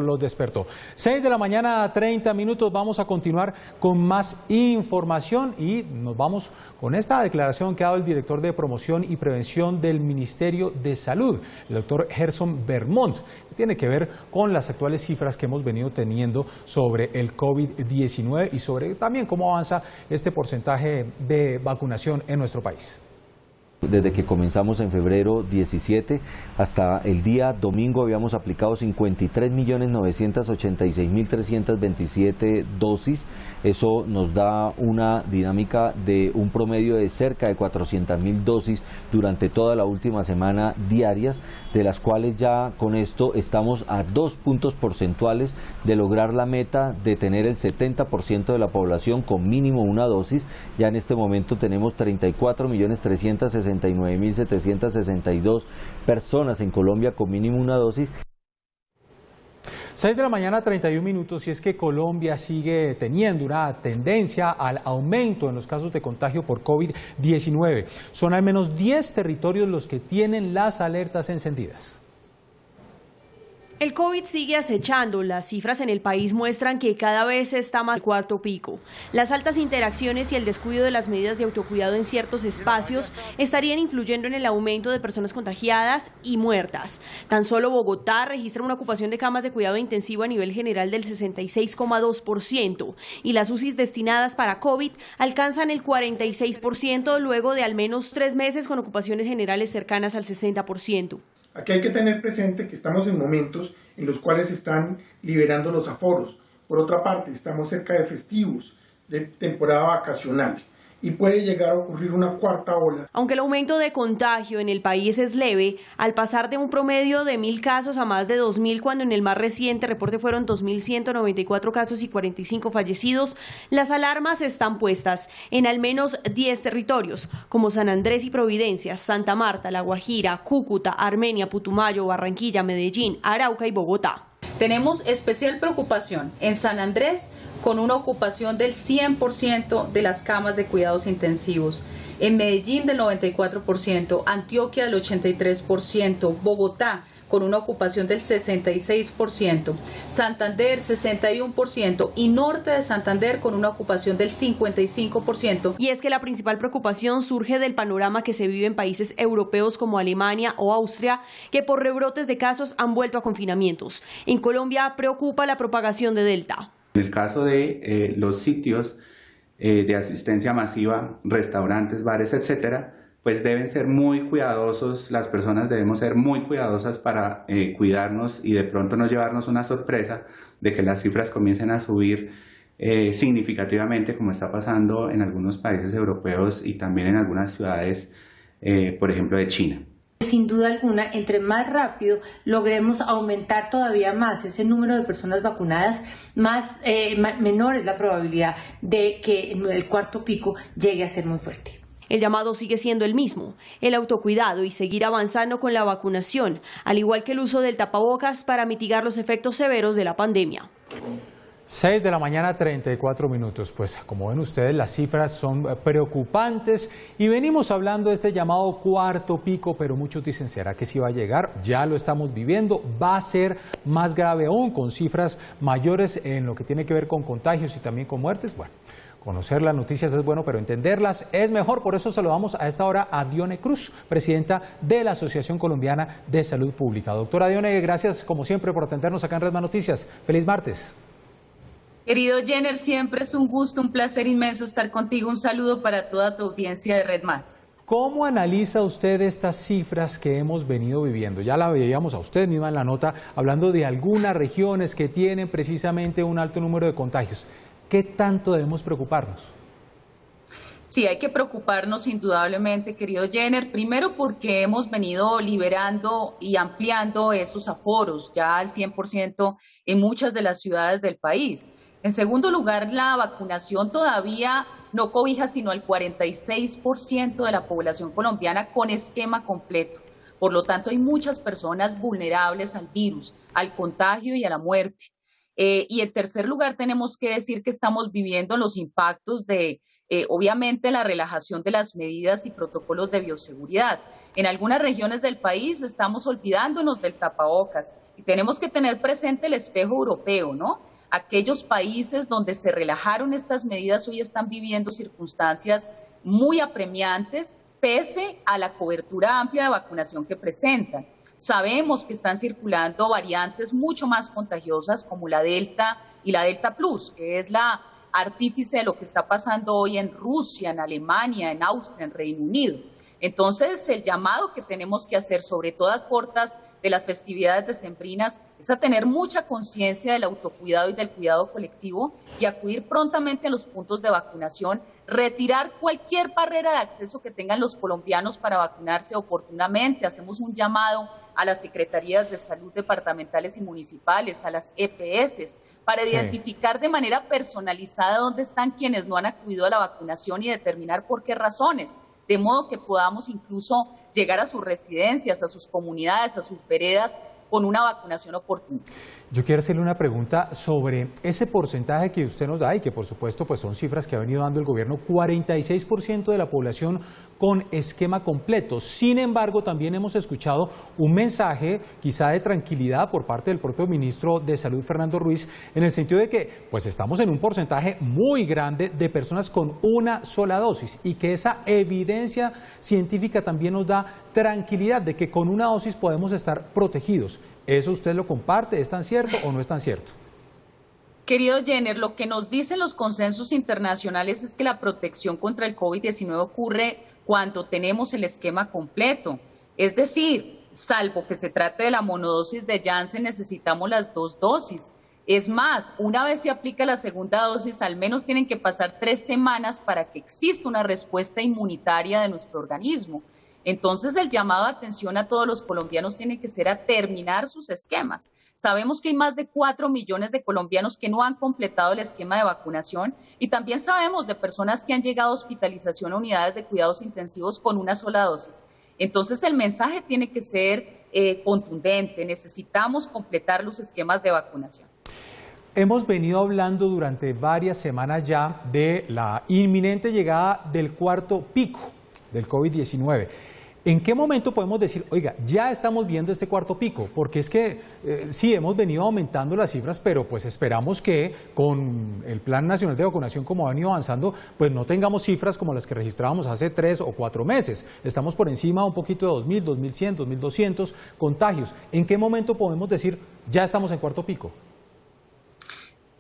Los despertó. 6 de la mañana, 30 minutos. Vamos a continuar con más información y nos vamos con esta declaración que ha dado el director de promoción y prevención del Ministerio de Salud, el doctor Gerson Vermont, que tiene que ver con las actuales cifras que hemos venido teniendo sobre el COVID-19 y sobre también cómo avanza este porcentaje de vacunación en nuestro país. Desde que comenzamos en febrero 17 hasta el día domingo habíamos aplicado 53.986.327 dosis. Eso nos da una dinámica de un promedio de cerca de 400.000 dosis durante toda la última semana diarias, de las cuales ya con esto estamos a 2 puntos porcentuales de lograr la meta de tener el 70% de la población con mínimo una dosis. Ya en este momento tenemos 34.369.762 personas en Colombia con mínimo una dosis. 6 de la mañana, 31 minutos, y es que Colombia sigue teniendo una tendencia al aumento en los casos de contagio por COVID-19. Son al menos 10 territorios los que tienen las alertas encendidas. El COVID sigue acechando. Las cifras en el país muestran que cada vez está más el cuarto pico. Las altas interacciones y el descuido de las medidas de autocuidado en ciertos espacios estarían influyendo en el aumento de personas contagiadas y muertas. Tan solo Bogotá registra una ocupación de camas de cuidado intensivo a nivel general del 66,2% y las UCIs destinadas para COVID alcanzan el 46% luego de al menos 3 meses con ocupaciones generales cercanas al 60%. Aquí hay que tener presente que estamos en momentos en los cuales se están liberando los aforos. Por otra parte, estamos cerca de festivos, de temporada vacacional, y puede llegar a ocurrir una cuarta ola. Aunque el aumento de contagio en el país es leve, al pasar de un promedio de 1.000 casos a más de 2.000, cuando en el más reciente reporte fueron 2.194 casos y 45 fallecidos, las alarmas están puestas en al menos 10 territorios, como San Andrés y Providencia, Santa Marta, La Guajira, Cúcuta, Armenia, Putumayo, Barranquilla, Medellín, Arauca y Bogotá. Tenemos especial preocupación en San Andrés, con una ocupación del 100% de las camas de cuidados intensivos, en Medellín del 94%, Antioquia del 83%, Bogotá con una ocupación del 66%, Santander 61% y norte de Santander con una ocupación del 55%. Y es que la principal preocupación surge del panorama que se vive en países europeos como Alemania o Austria, que por rebrotes de casos han vuelto a confinamientos. En Colombia preocupa la propagación de Delta. En el caso de los sitios de asistencia masiva, restaurantes, bares, etcétera, pues deben ser muy cuidadosos, las personas debemos ser muy cuidadosas para cuidarnos y de pronto no llevarnos una sorpresa de que las cifras comiencen a subir significativamente, como está pasando en algunos países europeos y también en algunas ciudades, por ejemplo, de China. Sin duda alguna, entre más rápido logremos aumentar todavía más ese número de personas vacunadas, menor es la probabilidad de que el cuarto pico llegue a ser muy fuerte. El llamado sigue siendo el mismo, el autocuidado y seguir avanzando con la vacunación, al igual que el uso del tapabocas para mitigar los efectos severos de la pandemia. 6 de la mañana, 34 minutos. Pues como ven ustedes, las cifras son preocupantes y venimos hablando de este llamado cuarto pico, pero muchos dicen, ¿será que sí va a llegar? Ya lo estamos viviendo, va a ser más grave aún, con cifras mayores en lo que tiene que ver con contagios y también con muertes. Bueno, conocer las noticias es bueno, pero entenderlas es mejor. Por eso saludamos a esta hora a Dione Cruz, presidenta de la Asociación Colombiana de Salud Pública. Doctora Dione, gracias como siempre por atendernos acá en Red Más Noticias. Feliz martes. Querido Jenner, siempre es un gusto, un placer inmenso estar contigo. Un saludo para toda tu audiencia de Red Más. ¿Cómo analiza usted estas cifras que hemos venido viviendo? Ya la veíamos a usted misma en la nota hablando de algunas regiones que tienen precisamente un alto número de contagios. ¿Qué tanto debemos preocuparnos? Sí, hay que preocuparnos indudablemente, querido Jenner, primero porque hemos venido liberando y ampliando esos aforos ya al 100% en muchas de las ciudades del país. En segundo lugar, la vacunación todavía no cobija sino al 46% de la población colombiana con esquema completo. Por lo tanto, hay muchas personas vulnerables al virus, al contagio y a la muerte. Y en tercer lugar, tenemos que decir que estamos viviendo los impactos de obviamente la relajación de las medidas y protocolos de bioseguridad. En algunas regiones del país estamos olvidándonos del tapabocas y tenemos que tener presente el espejo europeo, ¿no? Aquellos países donde se relajaron estas medidas hoy están viviendo circunstancias muy apremiantes pese a la cobertura amplia de vacunación que presentan. Sabemos que están circulando variantes mucho más contagiosas como la Delta y la Delta Plus, que es la artífice de lo que está pasando hoy en Rusia, en Alemania, en Austria, en Reino Unido. Entonces, el llamado que tenemos que hacer, sobre todo a puertas de las festividades decembrinas, es a tener mucha conciencia del autocuidado y del cuidado colectivo y acudir prontamente a los puntos de vacunación, retirar cualquier barrera de acceso que tengan los colombianos para vacunarse oportunamente. Hacemos un llamado a las secretarías de salud departamentales y municipales, a las EPS, para identificar de manera personalizada dónde están quienes no han acudido a la vacunación y determinar por qué razones, de modo que podamos incluso llegar a sus residencias, a sus comunidades, a sus veredas, con una vacunación oportuna. Yo quiero hacerle una pregunta sobre ese porcentaje que usted nos da y que por supuesto pues son cifras que ha venido dando el gobierno, 46% de la población con esquema completo. Sin embargo, también hemos escuchado un mensaje quizá de tranquilidad por parte del propio ministro de Salud, Fernando Ruiz, en el sentido de que pues estamos en un porcentaje muy grande de personas con una sola dosis y que esa evidencia científica también nos da tranquilidad de que con una dosis podemos estar protegidos. ¿Eso usted lo comparte? ¿Es tan cierto o no es tan cierto? Querido Jenner, lo que nos dicen los consensos internacionales es que la protección contra el COVID-19 ocurre cuando tenemos el esquema completo. Es decir, salvo que se trate de la monodosis de Janssen, necesitamos las 2 dosis. Es más, una vez se aplica la segunda dosis, al menos tienen que pasar 3 semanas para que exista una respuesta inmunitaria de nuestro organismo. Entonces, el llamado de atención a todos los colombianos tiene que ser a terminar sus esquemas. Sabemos que hay más de 4 millones de colombianos que no han completado el esquema de vacunación y también sabemos de personas que han llegado a hospitalización a unidades de cuidados intensivos con una sola dosis. Entonces, el mensaje tiene que ser contundente. Necesitamos completar los esquemas de vacunación. Hemos venido hablando durante varias semanas ya de la inminente llegada del cuarto pico del COVID-19. ¿En qué momento podemos decir, oiga, ya estamos viendo este cuarto pico? Porque es que sí, hemos venido aumentando las cifras, pero pues esperamos que con el Plan Nacional de Vacunación, como ha venido avanzando, pues no tengamos cifras como las que registrábamos hace 3 o 4 meses. Estamos por encima un poquito de 2.000, 2.100, 2.200 contagios. ¿En qué momento podemos decir, ya estamos en cuarto pico?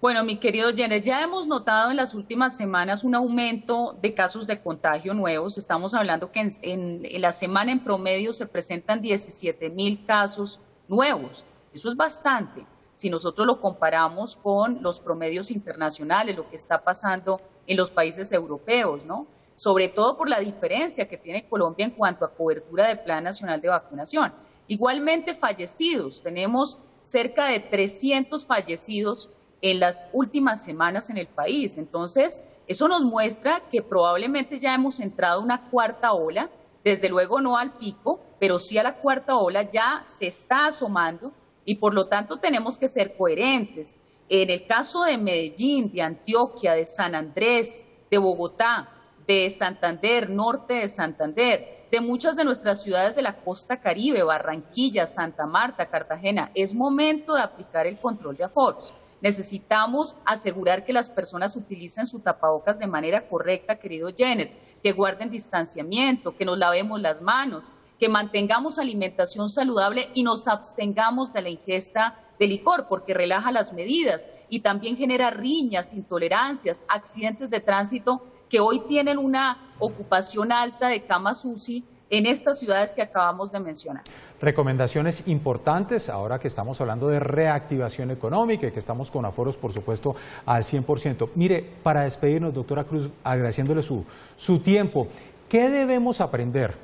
Bueno, mi querido Jenner, ya hemos notado en las últimas semanas un aumento de casos de contagio nuevos. Estamos hablando que en la semana en promedio se presentan 17.000 casos nuevos. Eso es bastante. Si nosotros lo comparamos con los promedios internacionales, lo que está pasando en los países europeos, ¿no? Sobre todo por la diferencia que tiene Colombia en cuanto a cobertura del Plan Nacional de Vacunación. Igualmente fallecidos, tenemos cerca de 300 fallecidos en las últimas semanas en el país. Entonces, eso nos muestra que probablemente ya hemos entrado a una cuarta ola, desde luego no al pico, pero sí a la cuarta ola, ya se está asomando y por lo tanto tenemos que ser coherentes. En el caso de Medellín, de Antioquia, de San Andrés, de Bogotá, de Santander, norte de Santander, de muchas de nuestras ciudades de la costa caribe, Barranquilla, Santa Marta, Cartagena, es momento de aplicar el control de aforos. Necesitamos asegurar que las personas utilicen su tapabocas de manera correcta, querido Jenner, que guarden distanciamiento, que nos lavemos las manos, que mantengamos alimentación saludable y nos abstengamos de la ingesta de licor, porque relaja las medidas y también genera riñas, intolerancias, accidentes de tránsito que hoy tienen una ocupación alta de camas UCI en estas ciudades que acabamos de mencionar. Recomendaciones importantes, ahora que estamos hablando de reactivación económica y que estamos con aforos, por supuesto, al 100%. Mire, para despedirnos, doctora Cruz, agradeciéndole su tiempo, ¿qué debemos aprender,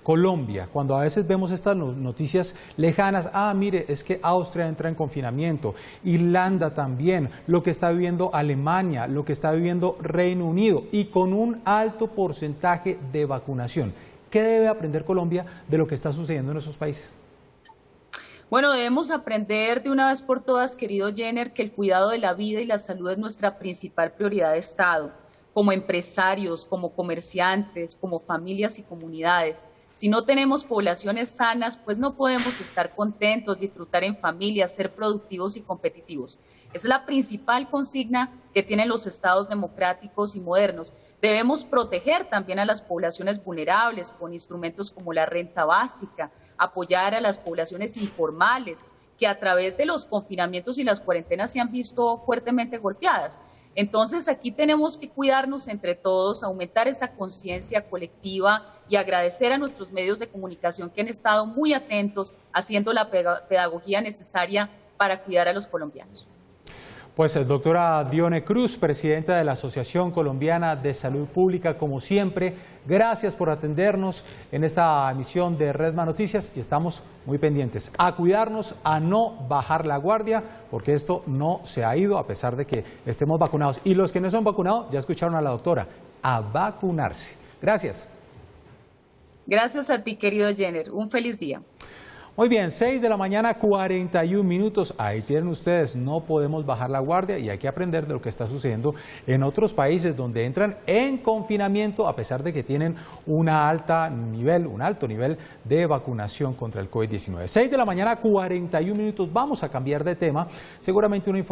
Colombia, cuando a veces vemos estas noticias lejanas? Mire, es que Austria entra en confinamiento, Irlanda también, lo que está viviendo Alemania, lo que está viviendo Reino Unido y con un alto porcentaje de vacunación. ¿Qué debe aprender Colombia de lo que está sucediendo en esos países? Bueno, debemos aprender de una vez por todas, querido Jenner, que el cuidado de la vida y la salud es nuestra principal prioridad de Estado. como empresarios, como comerciantes, como familias y comunidades. Si no tenemos poblaciones sanas, pues no podemos estar contentos, disfrutar en familia, ser productivos y competitivos. Es la principal consigna que tienen los estados democráticos y modernos. Debemos proteger también a las poblaciones vulnerables con instrumentos como la renta básica, apoyar a las poblaciones informales, que a través de los confinamientos y las cuarentenas se han visto fuertemente golpeadas. Entonces aquí tenemos que cuidarnos entre todos, aumentar esa conciencia colectiva y agradecer a nuestros medios de comunicación que han estado muy atentos haciendo la pedagogía necesaria para cuidar a los colombianos. Pues doctora Dione Cruz, presidenta de la Asociación Colombiana de Salud Pública, como siempre, gracias por atendernos en esta emisión de Redman Noticias y estamos muy pendientes a cuidarnos, a no bajar la guardia, porque esto no se ha ido a pesar de que estemos vacunados. Y los que no son vacunados, ya escucharon a la doctora, a vacunarse. Gracias. Gracias a ti, querido Jenner. Un feliz día. Muy bien, 6 de la mañana, 41 minutos. Ahí tienen ustedes, no podemos bajar la guardia y hay que aprender de lo que está sucediendo en otros países donde entran en confinamiento a pesar de que tienen un alto nivel de vacunación contra el COVID-19. 6 de la mañana, 41 minutos. Vamos a cambiar de tema. Seguramente una información